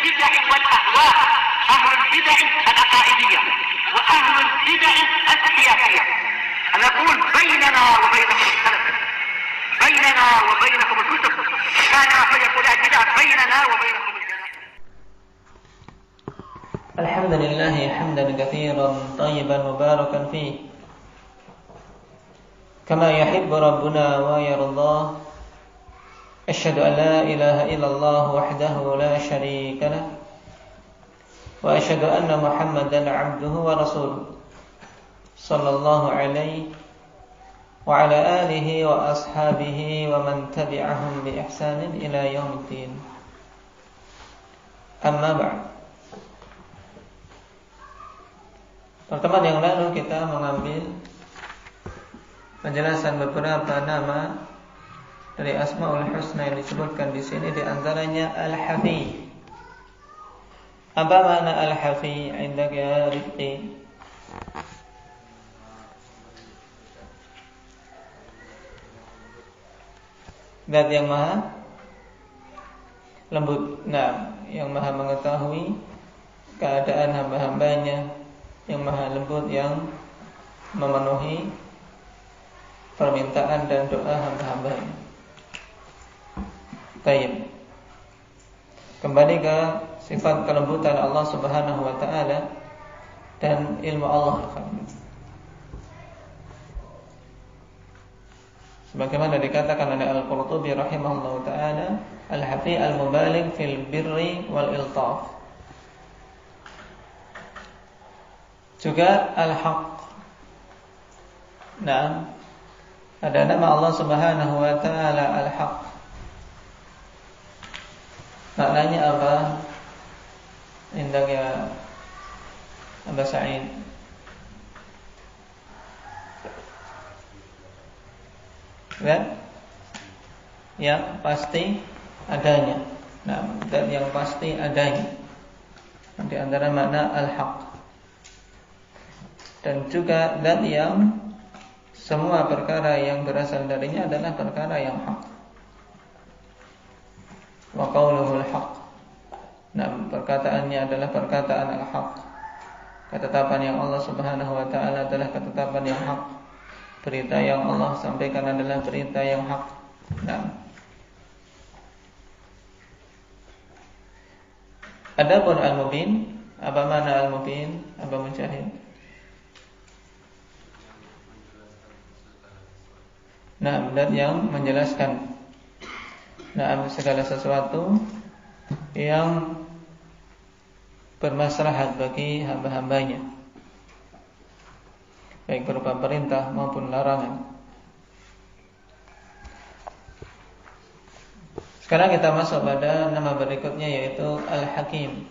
البدع والأهواء، أهل البدع العقائدية وأهل البدع السياسية. أنا أقول بيننا وبينكم السلف، بيننا وبينكم الكتب، كان فيقول البدع بيننا وبينكم الجنة. الحمد لله حمدا كثيرا طيبا مباركا فيه كما يحب ربنا ويرضاه. أشهد أن لا إله إلا الله وحده لا شريك له وأشهد أن محمدا عبده ورسوله صلى الله عليه وعلى آله وأصحابه ومن تبعهم بإحسان إلى يوم الدين. أما بعد. Pertemuan yang lalu kita mengambil penjelasan beberapa nama dari Asmaul Husna yang disebutkan di sini, di antaranya Al-Hafi. Apa makna Al-Hafi? Indak ya Rifqi. Zat yang maha lembut. Nah, yang maha mengetahui keadaan hamba-hambanya, yang maha lembut, yang memenuhi permintaan dan doa hamba-hambanya. Baik. Kembali ke sifat kelembutan Allah Subhanahu wa taala dan ilmu Allah. Sebagaimana dikatakan oleh Al-Qurtubi rahimahullahu taala, Al-Hafi al-mubaligh fil birri wal iltaf. Juga Al-Haq. Nah, ada nama Allah Subhanahu wa taala Al-Haq. Maknanya apa? Indah ya Aba Sa'id. Kan? Yang pasti adanya. Nah, dan yang pasti adanya. Di antara makna Al-Haq. Dan juga zat yang semua perkara yang berasal darinya adalah perkara yang hak. Wa qauluhul haq. Nah, perkataannya adalah perkataan al-haq. Ketetapan yang Allah Subhanahu wa taala adalah ketetapan yang hak. Berita yang Allah sampaikan adalah berita yang hak. Nah, adapun al-mubin, apa makna al-mubin? Apa Mujahid? Nah, dan yang menjelaskan segala sesuatu yang bermaslahat bagi hamba-hambanya, baik berupa perintah maupun larangan. Sekarang kita masuk pada nama berikutnya, yaitu Al-Hakim.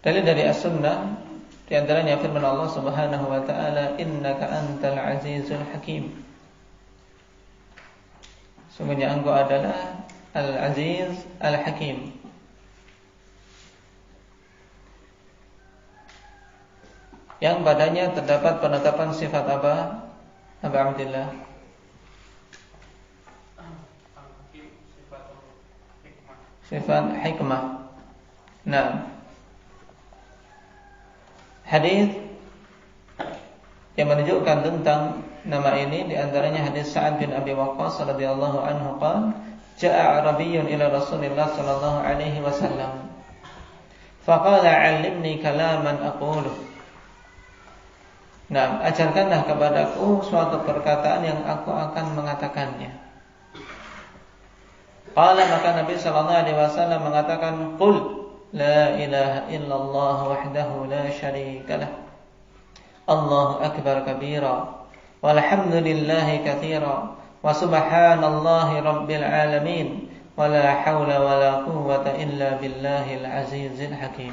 Dalil dari As-Sunnah, di antaranya firman Allah Subhanahu wa taala, innaka antal azizul hakim. Sungguhnya engkau adalah al-aziz al-hakim. Yang padanya terdapat penetapan sifat apa? Abu Abdillah. Sifat hikmah. Nah, hadis yang menunjukkan tentang nama ini, di antaranya hadis Sa'ad bin Abi Waqqas radhiyallahu anhu qala, ja'a Arabiyyun ila Rasulillah sallallahu alaihi wasallam faqala 'allimni kalaman aqulu. Nah, ajarkanlah kepadaku suatu perkataan yang aku akan mengatakannya. Qala, maka Nabi sallallahu alaihi wasallam mengatakan, qul la ilaha illallah wahdahu la syarika lah, Allahu akbar kabira, walhamdulillahi katsira, wa subhanallahi rabbil alamin, wa la haula wa la quwwata illa billahil azizil hakim.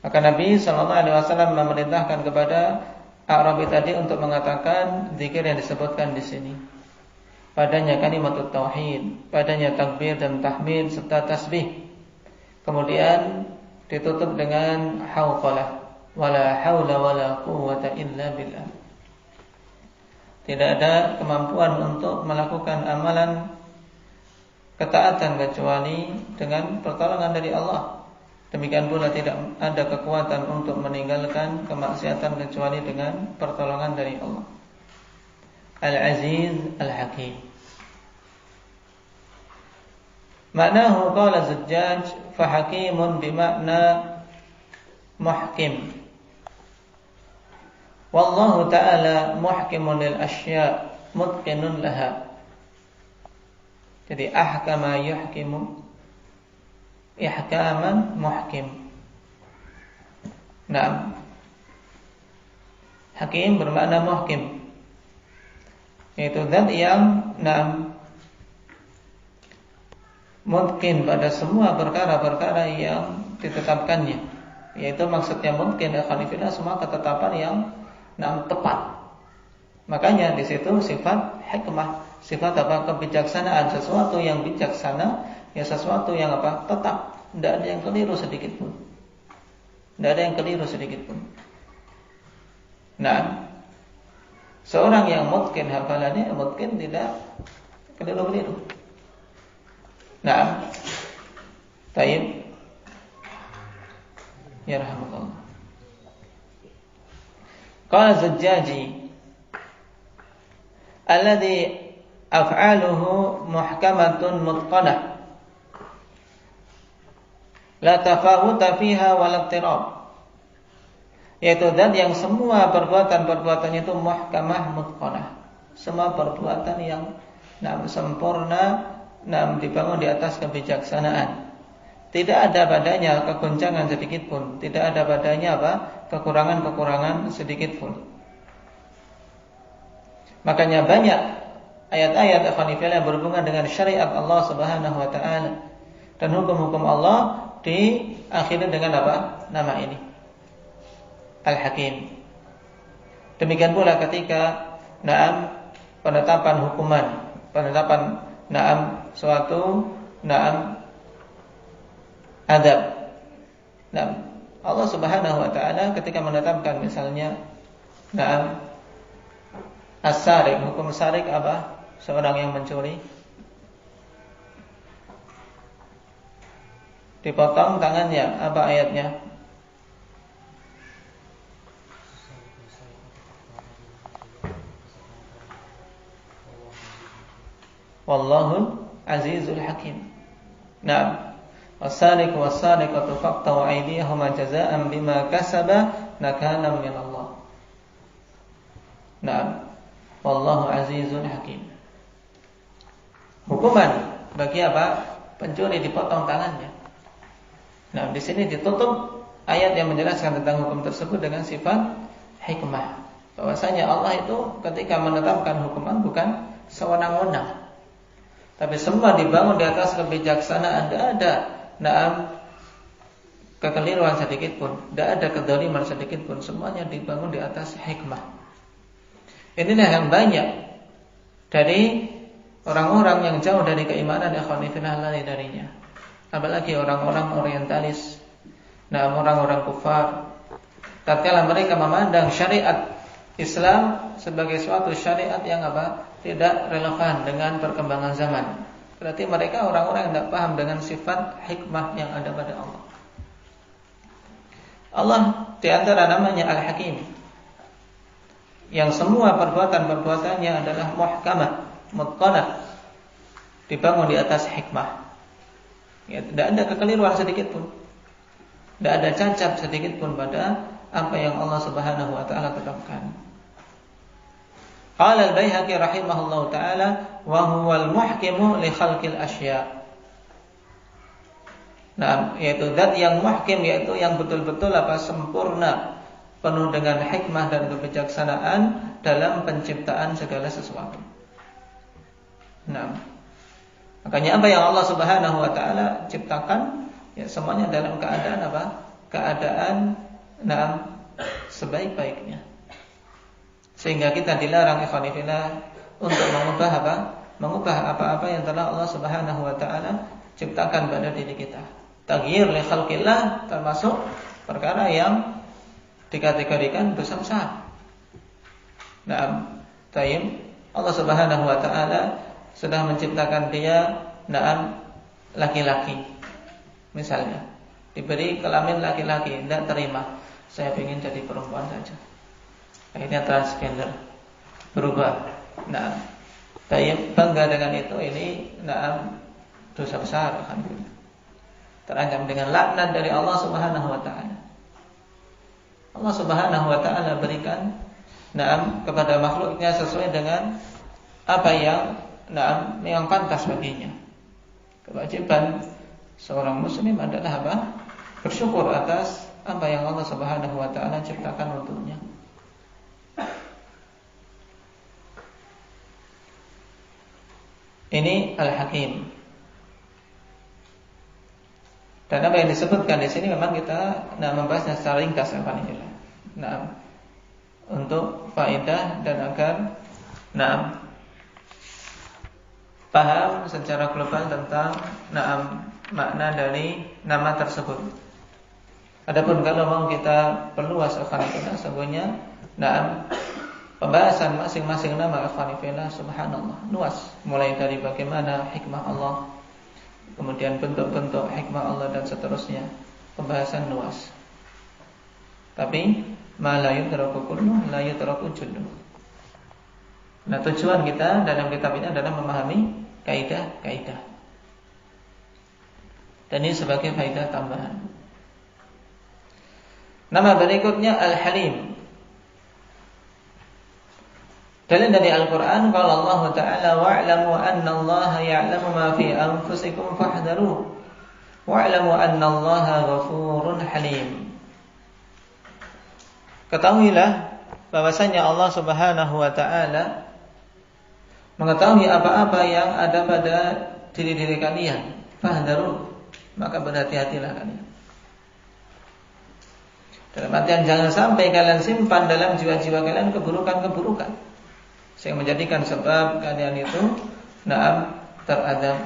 Maka Nabi SAW memerintahkan kepada Arabi tadi untuk mengatakan zikir yang disebutkan di sini. Padanya kalimatut tauhid, padanya takbir dan tahmid serta tasbih. Kemudian ditutup dengan hauqalah, wala haula wala quwwata illa billah. Tidak ada kemampuan untuk melakukan amalan ketaatan kecuali dengan pertolongan dari Allah. Demikian pula tidak ada kekuatan untuk meninggalkan kemaksiatan kecuali dengan pertolongan dari Allah. Al-Aziz Al-Hakim. Maknahu qala Zujjaj fahakimun bimakna muhkim. Wallahu ta'ala muhkimun lil asya' mutqinun laha. Jadi ahkama yuhkimu ihkaman muhkim. Naam. Hakim bermakna muhkim, yaitu zat yang mutqin pada semua perkara-perkara yang ditetapkannya. Yaitu maksudnya mutqin khalifillah semua ketetapan yang tepat. Makanya di situ sifat hikmah, sifat kebijaksanaan, sesuatu yang bijaksana, ya sesuatu yang tetap, tidak ada yang keliru sedikit pun. Tidak ada yang keliru sedikit pun. Nah, seorang yang mutqin hafalannya, mutqin tidak keliru-keliru. Nah, taib. Ya rahmatullah. Qala Zujjaji alladhi af'aluhu muhkamatun mutqanah la tafawuta fiha wa la ittirab, yaitu zat yang semua perbuatan-perbuatannya itu muhkamah mutqanah, semua perbuatan yang sempurna, dibangun di atas kebijaksanaan. Tidak ada padanya kegoncangan sedikit pun, tidak ada padanya kekurangan-kekurangan sedikit pun. Makanya banyak ayat-ayat yang berhubungan dengan syariat Allah Subhanahu wa taala dan hukum-hukum Allah diakhiri dengan nama ini, Al-Hakim. Demikian pula ketika penetapan hukuman, penetapan suatu adab. Allah Subhanahu wa taala ketika menetapkan misalnya as-sarik, hukum sarik seorang yang mencuri dipotong tangannya, ayatnya? Wallahu azizul hakim. As-sariqu was-sariqatu faqtaw aydiyahuma jazaa'an bima kasaba nakalan min Allah. Wallahu azizul hakim. Hukuman bagi pencuri dipotong tangannya. Di sini ditutup ayat yang menjelaskan tentang hukum tersebut dengan sifat hikmah. Bahwasanya Allah itu ketika menetapkan hukuman bukan sewenang-wenang, tapi semua dibangun di atas kebijaksanaan. Tidak ada kekeliruan sedikit pun, tidak ada kedzaliman sedikit pun, semuanya dibangun di atas hikmah. Inilah yang banyak dari orang-orang yang jauh dari keimanan ikhwanifillah lari darinya. Apalagi orang-orang orientalis, orang-orang kufar. Tatkala mereka memandang syariat Islam sebagai suatu syariat yang tidak relevan dengan perkembangan zaman. Berarti mereka orang-orang yang tidak paham dengan sifat hikmah yang ada pada Allah. Allah di antara namanya Al-Hakim, yang semua perbuatan-perbuatannya adalah muhkamah, mutqanah, dibangun di atas hikmah. Ya, tidak ada kekeliruan sedikit pun, tidak ada cacat sedikit pun pada apa yang Allah Subhanahu wa taala tetapkan. Qala Al-Baihaqi rahimahullahu taala wa huwal muhkimu li khalqil asya'. Yaitu zat yang muhkim, yaitu yang betul-betul sempurna, penuh dengan hikmah dan kebijaksanaan dalam penciptaan segala sesuatu. Makanya apa yang Allah Subhanahu wa taala ciptakan, ya semuanya dalam keadaan Keadaan sebaik-baiknya. Sehingga kita dilarang ikhwanifillah untuk mengubah apa-apa yang telah Allah Subhanahu wa taala ciptakan pada diri kita. Taghyir li khalqillah termasuk perkara yang dikategorikan dosa besar. Tayyib, Allah Subhanahu wa taala sudah menciptakan dia laki-laki. Misalnya, diberi kelamin laki-laki, tidak terima. Saya ingin jadi perempuan saja. Akhirnya transgender, berubah. Tayyib, bangga dengan itu, ini dosa besar kan. Terancam dengan laknat dari Allah Subhanahu wa taala. Allah Subhanahu wa taala berikan kepada makhluknya sesuai dengan apa yang pantas baginya. Kewajiban seorang muslim adalah apa? Bersyukur atas apa yang Allah Subhanahu wa taala ciptakan untuknya. Ini Al-Hakim. Dan apa yang disebutkan di sini memang kita membahasnya secara ringkas untuk faedah dan agar paham secara global tentang makna dari nama tersebut. Adapun kalau mau kita perluas sesungguhnya pembahasan masing-masing nama ikhwanifillah subhanallah luas, mulai dari bagaimana hikmah Allah, kemudian bentuk-bentuk hikmah Allah dan seterusnya, pembahasan luas. Tapi ma la yudraku kullu la yudraku jullu. Nah, tujuan kita dalam kitab ini adalah memahami kaidah-kaidah. Dan ini sebagai faedah tambahan. Nama berikutnya Al-Halim. Dalil dari Al-Quran, qala Allah Ta'ala wa'lamu anna Allah ya'lamu ma fi anfusikum fahdharuhu wa'lamu anna Allah ghafurun halim. Ketahuilah bahwasanya Allah Subhanahu wa taala mengetahui apa-apa yang ada pada diri-diri kalian. Fahdharuhu, maka berhati-hatilah kalian. Dalam artian jangan sampai kalian simpan dalam jiwa-jiwa kalian keburukan-keburukan sehingga menjadikan sebab kalian itu teradab,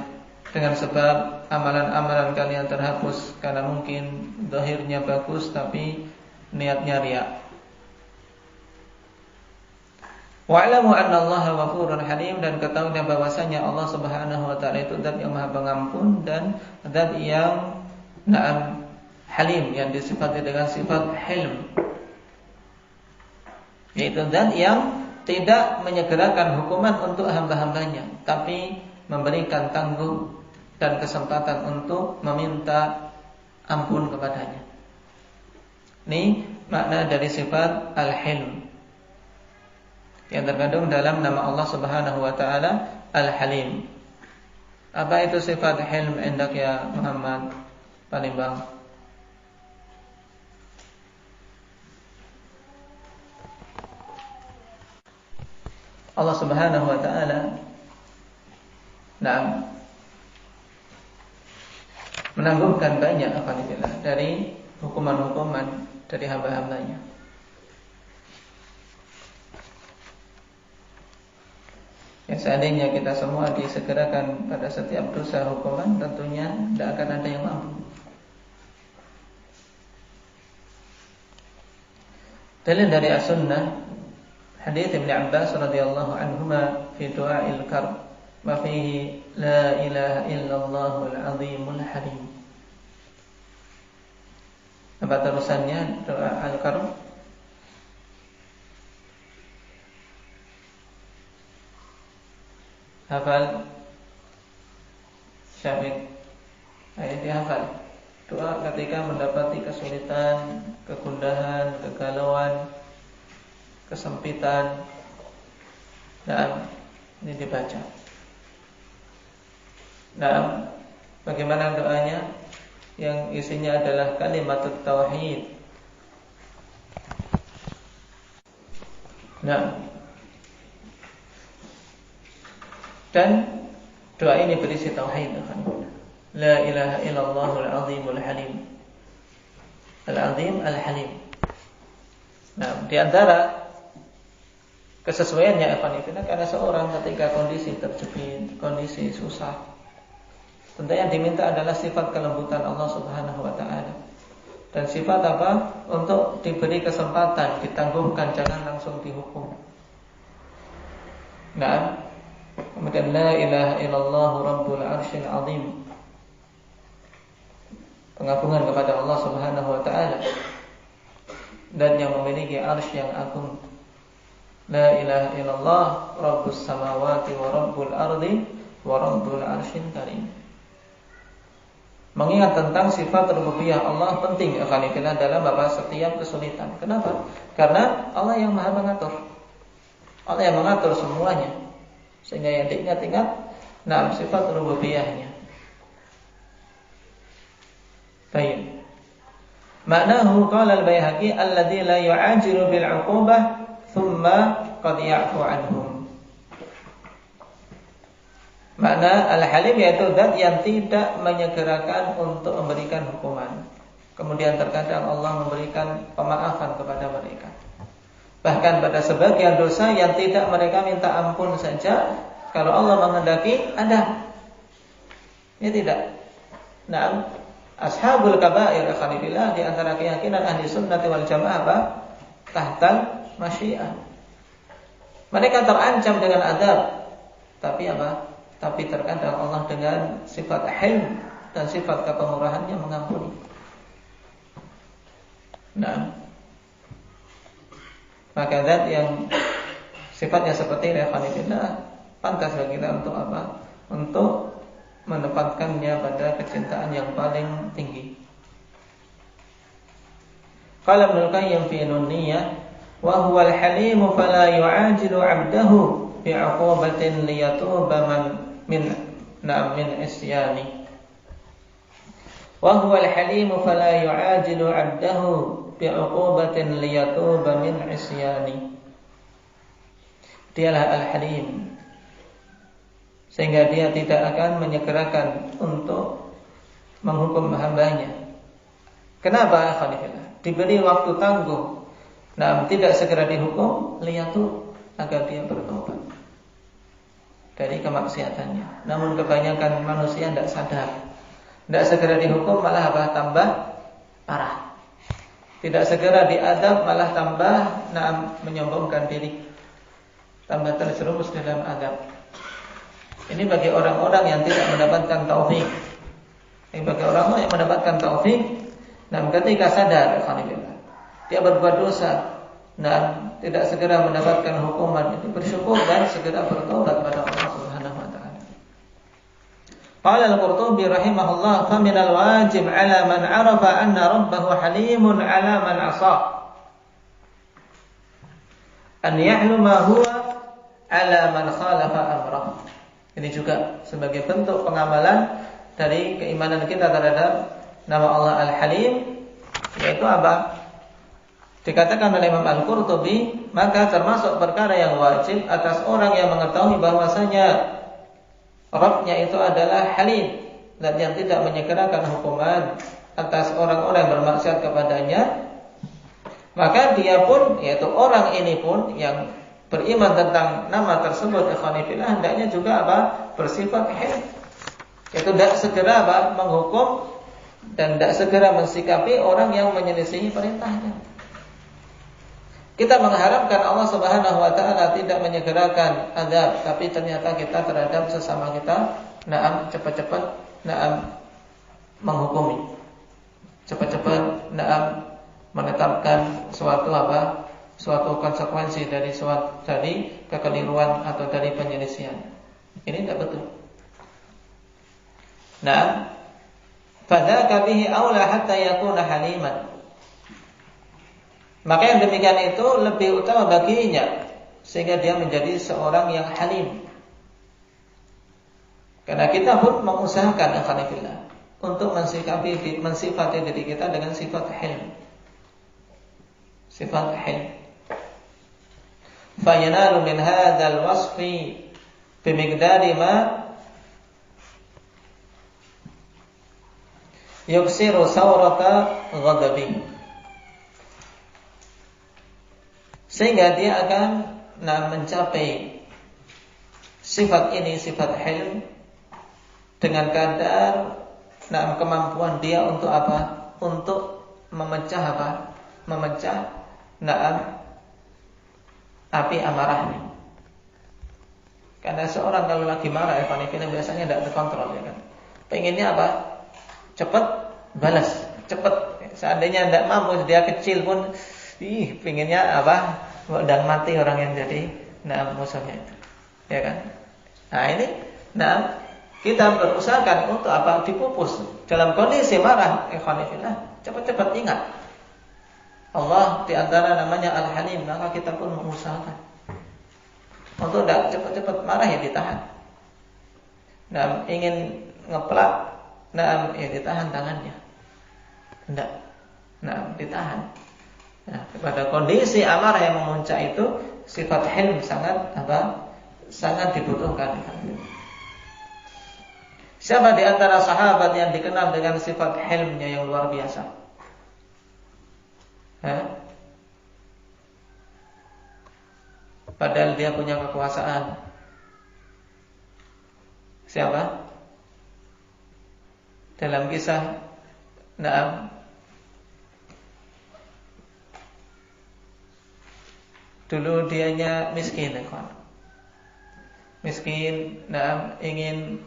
dengan sebab amalan-amalan kalian terhapus karena mungkin zahirnya bagus tapi niatnya riya. Wa'lamu anna Allah ghafurun halim, dan ketahuilah bahwasanya Allah Subhanahu wa taala itu zat yang Maha Pengampun dan zat yang halim, yang disifati dengan sifat hilm, yaitu zat yang tidak menyegerakan hukuman untuk hamba-hambanya, tapi memberikan tangguh dan kesempatan untuk meminta ampun kepadanya. Ini makna dari sifat Al-Hilm yang terkandung dalam nama Allah Subhanahu wa taala Al-Halim. Apa itu sifat Hilm indak ya Muhammad Panimbang? Allah Subhanahu wa taala menanggungkan banyak dari hukuman-hukuman dari hamba-hambanya. Ya, seandainya kita semua disegerakan pada setiap dosa hukuman, tentunya tidak akan ada yang mampu. Dalil dari As-Sunnah, hadits Ibnu Abbas radhiyallahu anhuma fi du'ail karb wa fihi la ilaha illallahul azimul halim. Apa terusannya doa al-karb? Hafal Syafiq? Ayat dihafal. Doa ketika mendapati kesulitan, kegundahan, kegalauan, kesempitan. Nah, ini dibaca. Nah, bagaimana doanya? Yang isinya adalah kalimat tauhid. Nah, dan doa ini berisi tauhid. La ilaha illallahul azimul halim. Al-azim al-halim. Nah, di antara kesesuaiannya karena seorang ketika kondisi terjepit, kondisi susah, tentu yang diminta adalah sifat kelembutan Allah Subhanahu wa taala. Dan sifat apa? Untuk diberi kesempatan, ditangguhkan, jangan langsung dihukum. Nah, kemudian la ilaha illallah rabbul arsyil azim, pengagungan kepada Allah Subhanahu wa taala dan yang memiliki arsy yang agung. La ilaha illallah rabbus samawati wa rabbul ardi wa rabbul arsyil karim. Mengingat tentang sifat rububiyah Allah penting akhirnya dalam setiap kesulitan. Kenapa? Karena Allah yang Maha mengatur. Allah yang mengatur semuanya. Sehingga yang diingat-ingat sifat rububiyahnya. Baik. Maknahu qala al-Baihaqi alladzi la yu'ajilu bil 'uqubah thumma qad ya'fu 'anhum. Makna al-halim yaitu zat yang tidak menyegerakan untuk memberikan hukuman. Kemudian terkadang Allah memberikan pemaafan kepada mereka. Bahkan pada sebagian dosa yang tidak mereka minta ampun saja, kalau Allah menghendaki ada. Ya tidak. Nah, ashabul kabair akhwanillah di antara keyakinan ahli sunnati wal jamaah apa? Tahtal masyiah. Mereka terancam dengan azab. Tapi apa? Tapi terkadang Allah dengan sifat hilm dan sifat kepemurahannya mengampuni. Nah, maka zat yang sifatnya seperti ini pantas bagi kita untuk apa? Untuk menempatkannya pada kecintaan yang paling tinggi. Qala Ibnu Qayyim fi Nunniyah, wa huwa al-halim fala yu'ajilu 'abdahu bi'uqubatin liyatuba min isyani. Wa huwa al-halim fala yu'ajilu 'abdahu bi'uqubatin liyatuba min isyani. Dialah al-halim, sehingga dia tidak akan menyegerakan untuk menghukum hambanya. Kenapa? Diberi waktu tangguh, tidak segera dihukum, liyatub, agar dia bertobat dari kemaksiatannya. Namun kebanyakan manusia tidak sadar, tidak segera dihukum malah tambah parah. Tidak segera diadab malah tambah menyombongkan diri, tambah terjerumus dalam adab. Ini bagi orang-orang yang tidak mendapatkan taufik. Ini bagi orang-orang yang mendapatkan taufik, ketika sadar dia berbuat dosa dan tidak segera mendapatkan hukuman, itu bersyukur dan segera bertobat kepada Allah Subhanahu wa taala. Qala al-Qurtubi rahimahullah, fa min al-wajib 'ala man 'arafa anna rabbahu halimun 'ala man 'asa an yahluma huwa 'ala man khalafa amrah. Ini juga sebagai bentuk pengamalan dari keimanan kita terhadap nama Allah Al-Halim, yaitu apa? Dikatakan oleh Imam Al-Qurtubi, maka termasuk perkara yang wajib atas orang yang mengetahui bahwasanya Rabb-nya itu adalah Halim, dan yang tidak menyegerakan hukuman atas orang-orang yang bermaksiat kepadanya. Maka dia pun, yaitu orang ini pun yang beriman tentang nama tersebut, ikhwanifillah, hendaknya juga apa? Bersifat Halim, yaitu tidak segera menghukum dan tidak segera mensikapi orang yang menyelisihi perintahnya. Kita mengharapkan Allah Subhanahu wa taala tidak menyegerakan azab, tapi ternyata kita terhadap sesama kita cepat-cepat menghukumi. Cepat-cepat menetapkan suatu konsekuensi dari kekeliruan atau dari penyelisihan. Ini tidak betul. Fadzaka bihi aula hatta yakuna haliman. Maka yang demikian itu lebih utama baginya, sehingga dia menjadi seorang yang halim. Karena kita pun mengusahakan alhamdulillah untuk mensifati diri kita dengan sifat hilm. Sifat hilm. Fayanalu min hadzal wasfi bimiqdari ma yuksiru sawrata ghadabi. Sehingga dia akan mencapai sifat ini, sifat hilm, dengan kadar kemampuan dia untuk apa? Untuk memecah Memecah api amarahnya. Karena seorang kalau lagi marah, biasanya tidak terkontrol, ya kan. Pengennya apa? Cepat balas, cepat. Seandainya tidak mampu, dia kecil pun, pengennya apa? Dan mati orang yang jadi musuhnya itu, ya kan. Nah ini, kita berusahakan untuk apa? Dipupus dalam kondisi marah, cepat-cepat ingat Allah di antara namanya Al-Halim, maka kita pun mengusahakan untuk tidak cepat-cepat marah, ya ditahan. Ingin ngeplak, ya ditahan tangannya. Tidak. Ditahan. Pada kondisi amarah yang memuncak itu, sifat hilm sangat dibutuhkan. Siapa di antara sahabat yang dikenal dengan sifat hilmnya yang luar biasa? Padahal dia punya kekuasaan. Siapa? Dalam kisah dulu dianya miskin, miskin, ingin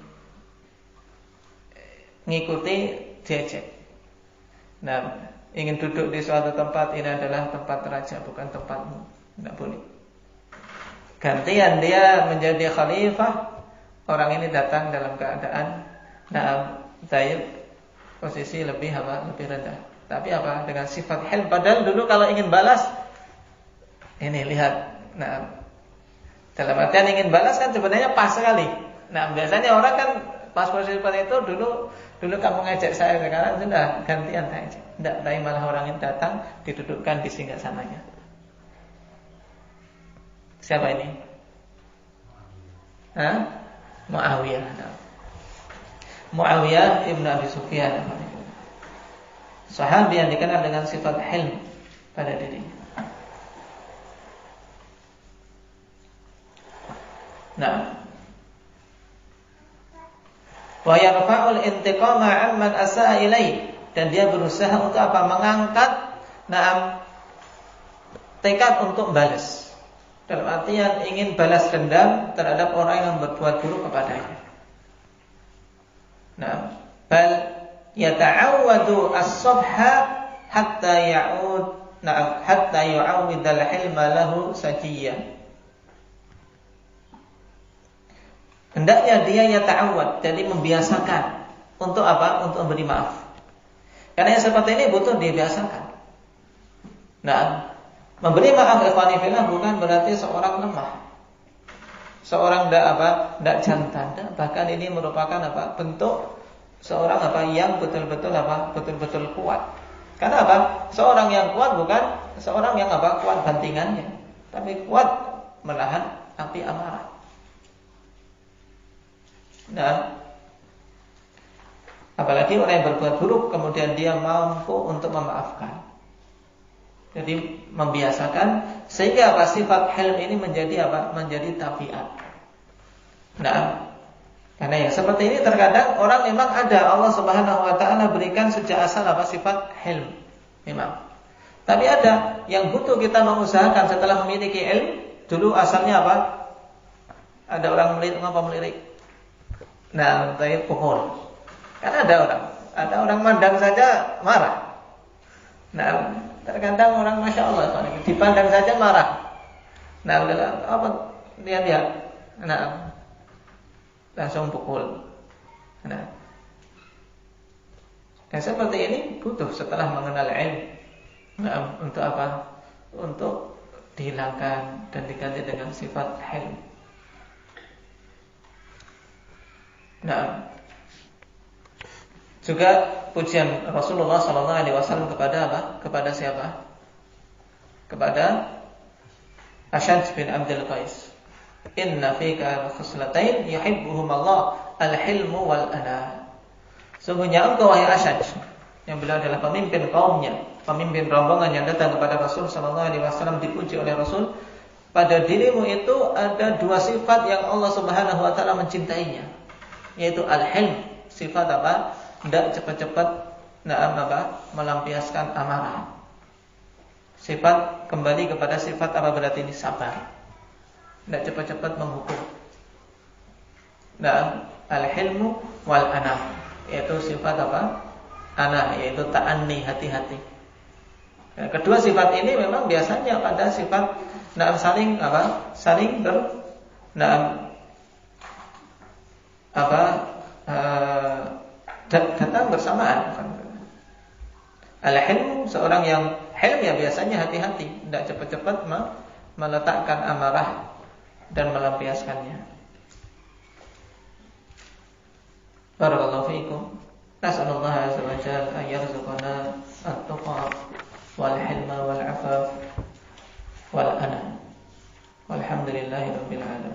ngikuti diajak. Ingin duduk di suatu tempat, ini adalah tempat raja, bukan tempatmu, tidak boleh. Gantian dia menjadi khalifah, orang ini datang dalam keadaan posisi lebih rendah. Tapi dengan sifat hilm. Padahal dulu kalau ingin balas, ini lihat, dalam artian ingin balas kan sebenarnya pas sekali. Biasanya orang kan pas posisi seperti itu, dulu kamu ngajak saya, sekarang sudah gantian saya. Tidak, tapi malah orang ini datang didudukkan di singgasananya. Siapa ini? Muawiyah. Muawiyah ibn Abi Sufyan, sahabi yang dikenal dengan sifat hilm pada dirinya. Wa yarfa'ul intiqama 'amman asa'a ilaihi, dan dia berusaha untuk mengangkat tekad untuk balas. Dalam artian ingin balas dendam terhadap orang yang berbuat buruk kepadanya. Bal yata'awwadu as-sabha hatta yu'awwid al-hilma lahu sajiyyan. Hendaknya dia yata'awwad, jadi membiasakan untuk untuk memberi maaf. Karena yang seperti ini butuh dibiasakan. Memberi maaf ikhwanifillah bukan berarti seorang lemah, seorang tidak jantan. Bahkan ini merupakan bentuk seorang yang betul-betul kuat. Karena seorang yang kuat bukan seorang yang kuat bantingannya, tapi kuat menahan api amarah. Apalagi orang yang berbuat buruk kemudian dia mampu untuk memaafkan. Jadi membiasakan sehingga sifat hilm ini menjadi menjadi tabiat. Karena yang seperti ini terkadang orang memang ada, Allah Subhanahu wa taala berikan sejak asal sifat hilm memang. Tapi ada yang butuh kita mengusahakan setelah memiliki ilm. Dulu asalnya ada orang melirik. Tapi pukul. Karena ada orang mandang saja marah. Terkadang orang masya Allah dipandang saja marah. Lihat. Langsung pukul. Seperti ini butuh setelah mengenal ilmu. Untuk Untuk dihilangkan dan diganti dengan sifat hilm. Juga pujian Rasulullah SAW kepada siapa? Kepada Ashaj bin Abdul Qais. Inna fika khuslatain yuhibbuhum Allah, al-hilmu wal ana. Sungguhnya engkau wahai Ashaj, yang beliau adalah pemimpin kaumnya, pemimpin rombongan yang datang kepada Rasul SAW, dipuji oleh Rasul. Pada dirimu itu ada dua sifat yang Allah Subhanahu wa taala mencintainya, yaitu al-hilm, sifat tidak cepat-cepat melampiaskan amarah. Sifat kembali kepada sifat berarti ini sabar. Tidak cepat-cepat menghukum. Nah, al-hilmu wal anah, yaitu sifat apa? Anah, yaitu ta'anni, hati-hati. Nah, kedua sifat ini memang biasanya pada sifat saling apa? Saling datang bersamaan. Al-hilm, seorang yang hilm ya biasanya hati-hati, tidak cepat-cepat meletakkan amarah dan melampiaskannya. Barakallahu fiikum. Nas'alullah azza wa jalla an yarzuqana at-tuqa wal hilma wal 'afaf wal ana. Walhamdulillahi rabbil alamin.